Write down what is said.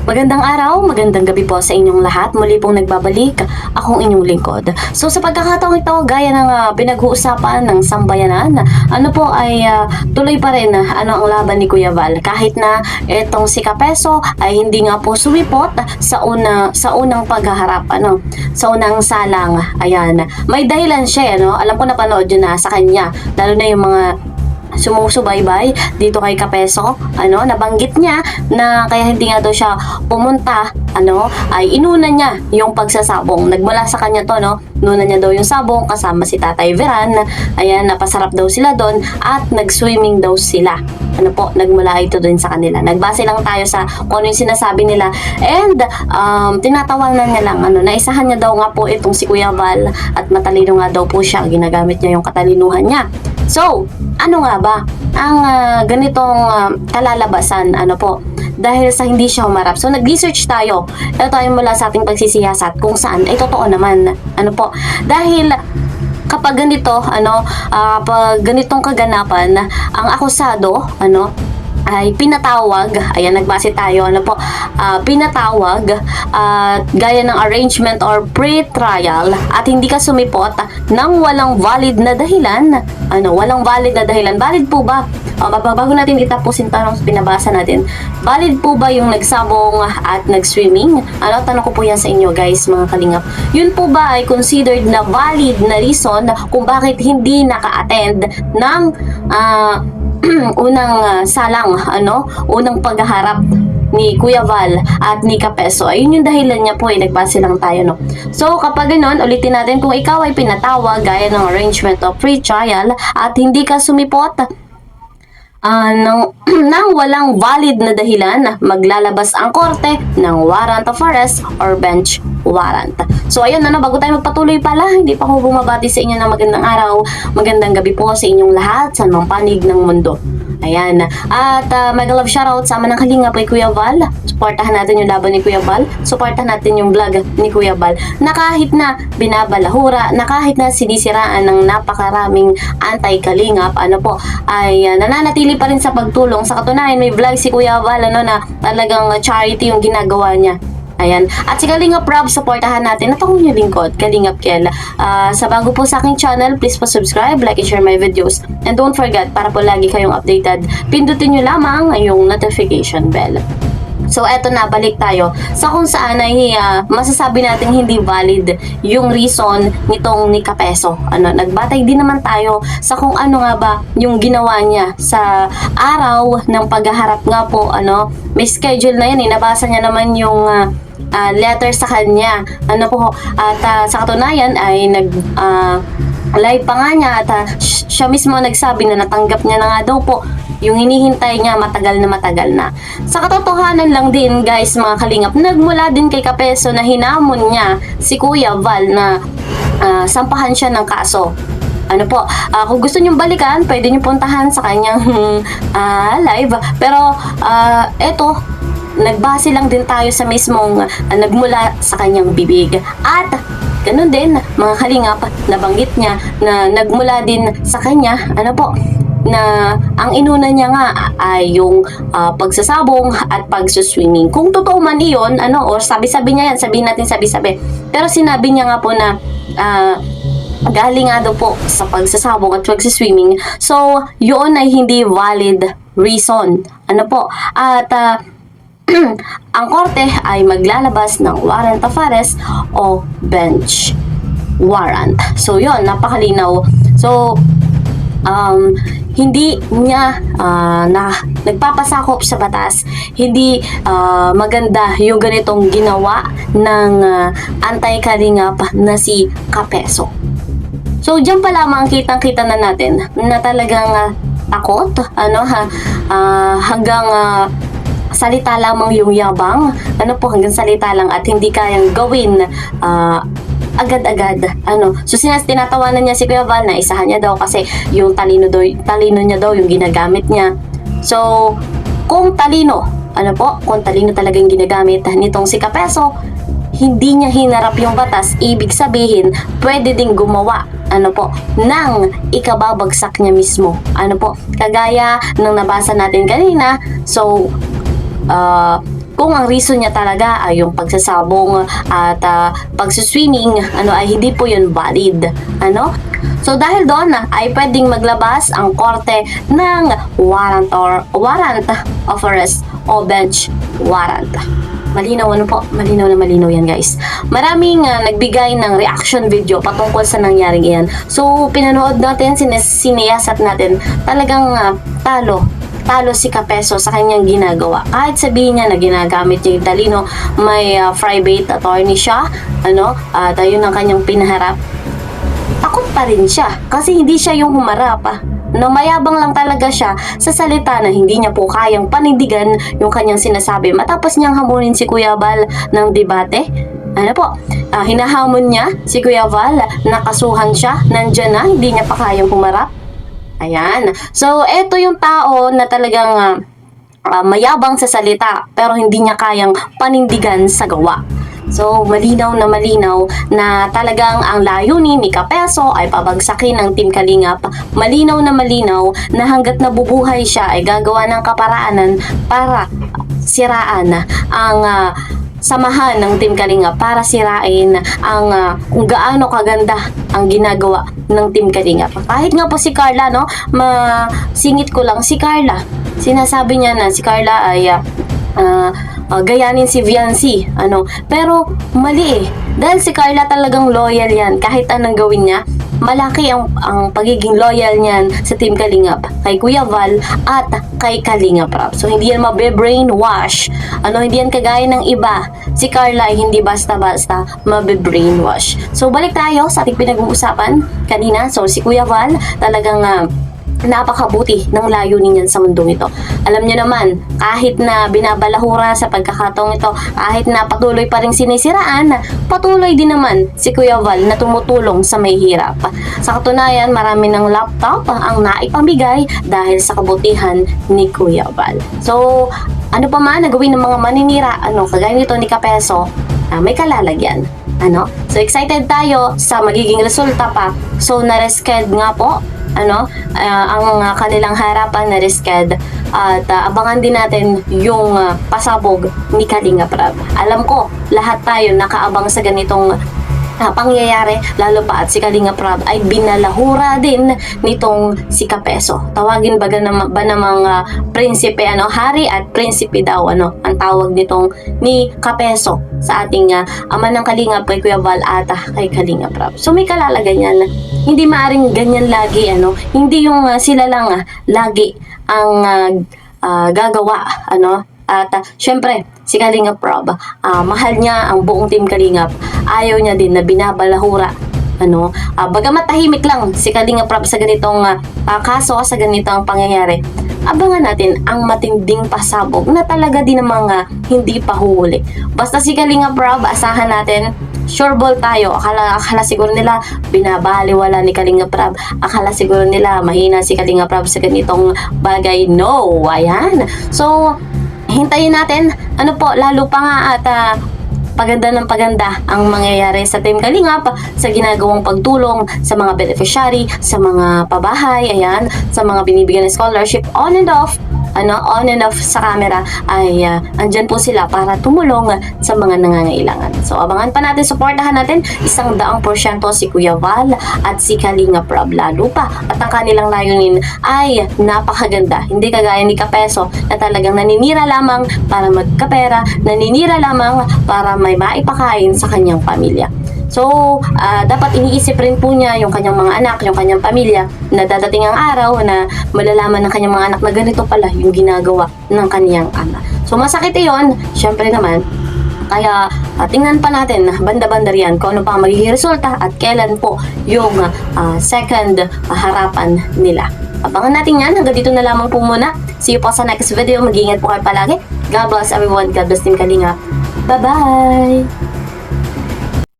Magandang araw, magandang gabi po sa inyong lahat. Muli pong nagbabalik akong inyong lingkod. So sa pagkakataong ito, gaya ng pinag-uusapan ng sambayanan, ano po ay tuloy pa rin ang laban ni Kuya Val. Kahit na itong si Kapeso ay hindi nga po sumipot sa unang paghaharap, sa unang salang. Ayan, may dahilan siya, alam ko napanood yun na sa kanya, lalo na yung mga sumusubaybay dito kay Kapeso, nabanggit niya na kaya hindi nga daw siya pumunta, ay inuna niya yung pagsasabong. Nagmula sa kanya to, inuna niya daw yung sabong kasama si Tatay Veran. Ayan, napasarap daw sila doon at nag-swimming daw sila. Nagmula ito doon sa kanila. Nagbase lang tayo sa kung ano yung sinasabi nila. And, tinatawanan niya lang, naisahan niya daw nga po itong si Kuya Val at matalino nga daw po siya. Ginamit niya yung katalinuhan niya. So, ano nga ba ang ganitong kalalabasan, dahil sa hindi siya humarap. So, nag-research tayo. Ito tayo mula sa ating pagsisiyasat kung saan ay totoo naman. Dahil kapag ganito, pag ganitong kaganapan, ang akusado, ay pinatawag, ayan, nagbase tayo, pinatawag gaya ng arrangement or pre-trial at hindi ka sumipot ng walang valid na dahilan. Walang valid na dahilan. Valid po ba? Bago natin itapusin tanong pinabasa natin, valid po ba yung nagsabong at nag-swimming? Tanong ko po yan sa inyo guys, mga kalingap. Yun po ba ay considered na valid na reason kung bakit hindi naka-attend ng unang salang, unang paghaharap ni Kuya Val at ni Kapeso? Ayun yung dahilan niya po, nagbase lang tayo, So, kapag ganoon, ulitin natin, kung ikaw ay pinatawag gaya ng arrangement of free trial at hindi ka sumipot nang walang valid na dahilan, maglalabas ang korte ng warrant of arrest or bench warrant. So ayun, bago tayo magpatuloy pala, hindi pa ako bumabati sa inyo ng magandang araw, magandang gabi po sa inyong lahat sa mga panig ng mundo. Ayan. At mega love shoutout sa mga ng Kalingap kay Kuya Val. Supportahan natin yung laban ni Kuya Val. Supportahan natin yung vlog ni Kuya Val. Na kahit na binabalahura, na kahit na sinisiraan ng napakaraming anti-Kalingap, ay nananatili pa rin sa pagtulong. Sa katunayan, may vlog si Kuya Val, na talagang charity yung ginagawa niya. Ayan. At si Kalingap Rob, supportahan natin. Ito kong yung lingkod, Kalingap Kel. Sa bago po sa aking channel, please po subscribe, like, and share my videos. And don't forget, para po lagi kayong updated, pindutin nyo lamang yung notification bell. So, eto na, balik tayo sa kung saan ay masasabi natin hindi valid yung reason nitong ni Kapeso. Nagbatay din naman tayo sa kung ano nga ba yung ginawa niya sa araw ng paghaharap nga po. May schedule na yan, nabasa niya naman yung letter sa kanya. At sa katunayan ay live pa nga niya at siya mismo nagsabi na natanggap niya na nga daw po yung hinihintay niya matagal na. Sa katotohanan lang din guys, mga Kalingap, nagmula din kay Kapeso na hinamon niya si Kuya Val na sampahan siya ng kaso. Kung gusto niyong balikan, pwede niyo puntahan sa kanyang live. Pero eto, nagbase lang din tayo sa mismong nagmula sa kanyang bibig. At ganun din, mga Kalingap, nabanggit niya na nagmula din sa kanya, na ang inuna niya nga ay yung pagsasabong at pagsuswimming. Kung totoo man iyon, or sabi-sabi niya yan, sabihin natin sabi-sabi. Pero sinabi niya nga po na galing nga daw po sa pagsasabong at pagsuswimming. So, yun ay hindi valid reason. At ang korte ay maglalabas ng warrant of arrest o bench warrant. So, yun, napakalinaw. So, hindi niya nagpapasakop sa batas. Hindi maganda yung ganitong ginawa ng anti-Kalingap na si Kapeso. So, diyan pa lamang kitang-kita na natin na talagang takot, hanggang salita lamang yung yabang, hanggang salita lang at hindi kayang gawin agad-agad. So tinatawanan niya si Kuya Val na isahan niya daw kasi yung talino niya daw yung ginagamit niya. So, kung talino, kung talino talaga yung ginagamit nitong si Kapeso, hindi niya hinarap yung batas, ibig sabihin, pwede ding gumawa, nang ikababagsak niya mismo. Kagaya ng nabasa natin kanina. So, kung ang reason niya talaga ay yung pagsasabong at pagsuswimming, ay hindi po yun valid. So dahil doon ay pwedeng maglabas ang korte ng warrant of arrest o bench warrant. Malinaw po, malinaw na malinaw yan guys. Maraming nagbigay ng reaction video patungkol sa nangyaring iyan. So pinanood natin, siniyasat natin, talagang talo si Kapeso sa kanyang ginagawa. Kahit sabihin niya na ginagamit niya yung talino, may private attorney siya, at ayun ang kanyang pinaharap. Takot pa rin siya kasi hindi siya yung humarap. Mayabang lang talaga siya sa salita na hindi niya po kayang panindigan yung kanyang sinasabi matapos niyang hamunin si Kuya Val ng debate. Hinahamon niya si Kuya Val, nakasuhan siya, nandyan na, hindi niya pa kayang humarap. Ayan. So, eto yung tao na talagang mayabang sa salita pero hindi niya kayang panindigan sa gawa. So, malinaw na talagang ang layunin ni Kapeso ay pabagsakin ng Team Kalingap. Malinaw na hanggat nabubuhay siya ay gagawa ng kaparaanan para siraan ang samahan ng Team Kalingap, para sirain ang kung gaano kaganda ang ginagawa ng Team Kalingap. Kahit nga po si Carla, masingit ko lang si Carla. Sinasabi niya na si Carla ay gayanin si Viancy, pero mali dahil si Carla talagang loyal yan. Kahit anong gawin niya, malaki ang pagiging loyal niyan sa Team Kalingap, kay Kuya Val at kay Kalingap Rap. So hindi yan mabe-brainwash, hindi yan kagaya ng iba. Si Carla ay hindi basta-basta mabe-brainwash. So balik tayo sa ating pinag-uusapan kanina. So si Kuya Val talagang napakabuti ng layunin niyan sa mundong ito. Alam niyo naman, kahit na binabalahura sa pagkakataong ito, kahit na patuloy pa rin sinisiraan, patuloy din naman si Kuya Val na tumutulong sa may hirap. Sa katunayan, marami ng laptop ang naipamigay dahil sa kabutihan ni Kuya Val. So, ano pa man nagawin ng mga maninira, kagaya nito ni Kapeso, may kalalagyan. So, excited tayo sa magiging resulta pa. So, na-rescaled nga po ang kanilang harapan na risked at abangan din natin yung pasabog ni Kalingap Rap. Alam ko, lahat tayo nakaabang sa ganitong pangyayari, lalo pa at si Kalingap Rap ay binalahura din nitong si Kapeso. Tawagin ba namang prinsipe, hari at prinsipe daw, ang tawag nitong ni Kapeso sa ating ama ng Kalingap, kay Kuya Val at kay Kalingap Rap. So may kalalagay yan. Hindi maaring ganyan lagi, hindi yung sila lang lagi ang gagawa, at syempre si Kalingap Rob, mahal niya ang buong Team Kalingap. Ayaw niya din na binabalahura. Bagamat tahimik lang si Kalingap Rob sa ganitong kaso, sa ganitong pangyayari, abangan natin ang matinding pasabog na talaga din namang hindi pa huhuli. Basta si Kalingap Rob, asahan natin, sure ball tayo. Akala siguro nila binabaliwala ni Kalingap Rob. Akala siguro nila mahina si Kalingap Rob sa ganitong bagay. No, ayan. So, hintayin natin, lalo pa nga at paganda ng paganda ang mangyayari sa Team Kalingap sa ginagawang pagtulong sa mga beneficiary, sa mga pabahay, ayan, sa mga binibigyan ng scholarship, on and off sa camera ay andyan po sila para tumulong sa mga nangangailangan. So abangan pa natin, suportahan natin 100% si Kuya Val at si Kalingap Rob, lalo pa at ang kanilang layunin ay napakaganda. Hindi kagaya ni Kapeso na talagang naninira lamang para magkapera, naninira lamang para may maipakain sa kanyang pamilya. So, dapat iniisip rin po niya yung kanyang mga anak, yung kanyang pamilya, na dadating ang araw na malalaman ng kanyang mga anak na ganito pala yung ginagawa ng kanyang ama. So, masakit yun, syempre naman. Kaya, tingnan pa natin banda-banda riyan kung ano pa magiging resulta at kailan po yung second harapan nila. Abangan natin yan. Hanggang dito na lamang po muna. See you po sa next video. Mag-iingat po kayo palagi. God bless everyone. God bless Team Kalingap. Bye-bye!